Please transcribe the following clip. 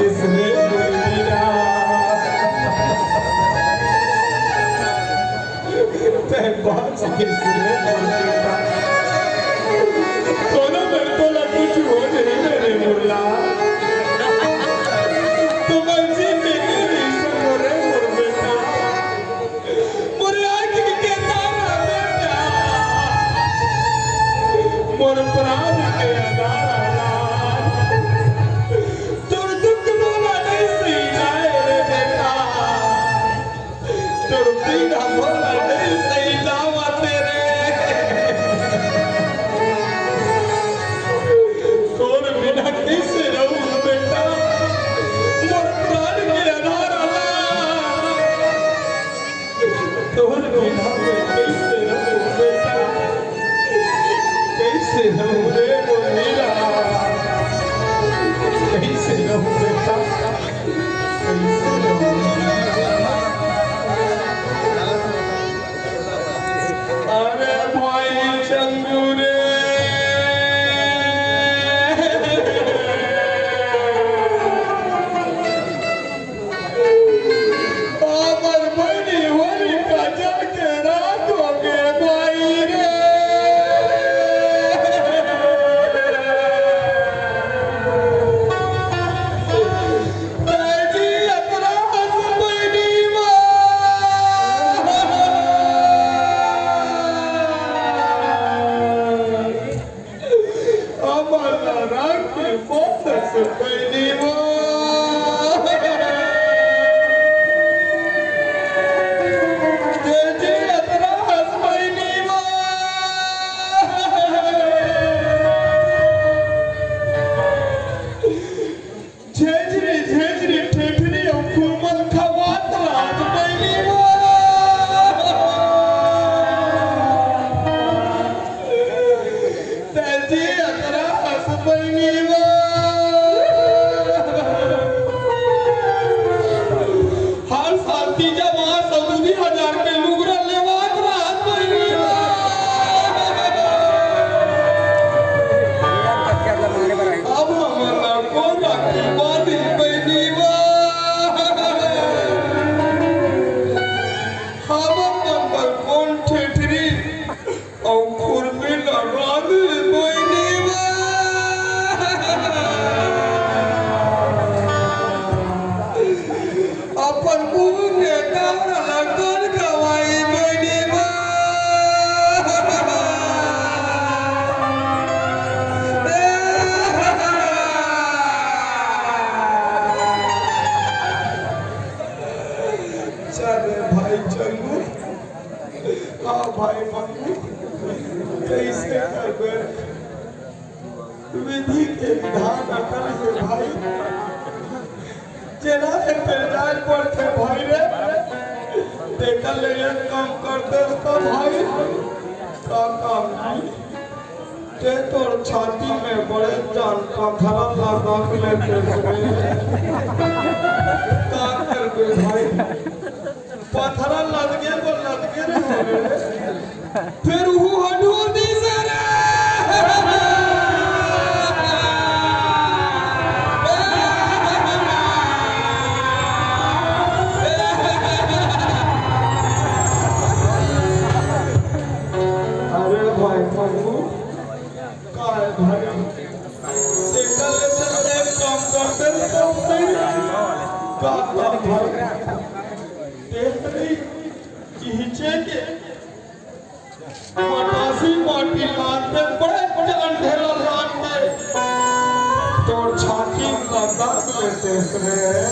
इसने मुर्गिया ते बाच इसने मुर्गिया कोनो मेरे को लगी कि हो नहीं मेरे मुर्ला तो मंजी मेरी सुमरे मुर्बेटा मुरे आँख के तारा बेटा मोर प्राण के अदारा तुर दुख बोला नहीं सही जाए रे बेटा तुर पीड़ा बोला नहीं सही जावा तेरे तोर बिना कैसे रहूं बेटा मोर प्राण के अदारा तोर बिना मैं कैसे रहूं बेटा कैसे रहूं रे मोरा कैसे रहूं बेटा कैसे रहूं अरे भाई चंगू रे अमर बनी होली का जाके राखोगे भाई रे तेजी अपराध बनी अमर राखी फोकस बनी तेजी अपराध बनी झेझरी झेझरी ठेठरी हुकूमत खवात रात बनी तेजी अपराध बनी हर साल तीजा वहां 100,000 के लुगरा लेवात रात बनी अब हमारा कौन राखी बांधी बनी हम नंबर कौन ठेठरी और खुरमी लड़ाद बनी अपन मुंह के कावड़ा लगन गवाई बनी चले भाई चंगू हाँ भाई मंगू कैसे करबे विधि के विधान अटल है भाई जेना पे जाय पड़ते भाई रे देखल ले काम करते तो भाई का काम नहीं ते तोर छाती में बड़े जान का खरा लगा लेते का करबे भाई पत्थरा लद के रे फिर वो हडू दी सरे अरे भाई मंगू काय भाई देखल ले काम करते तो का भाई देखली खींचे के मटासी माटी लाते बड़े बड़े अंधेरा लाते तोड़ छाती का दाग लेते रे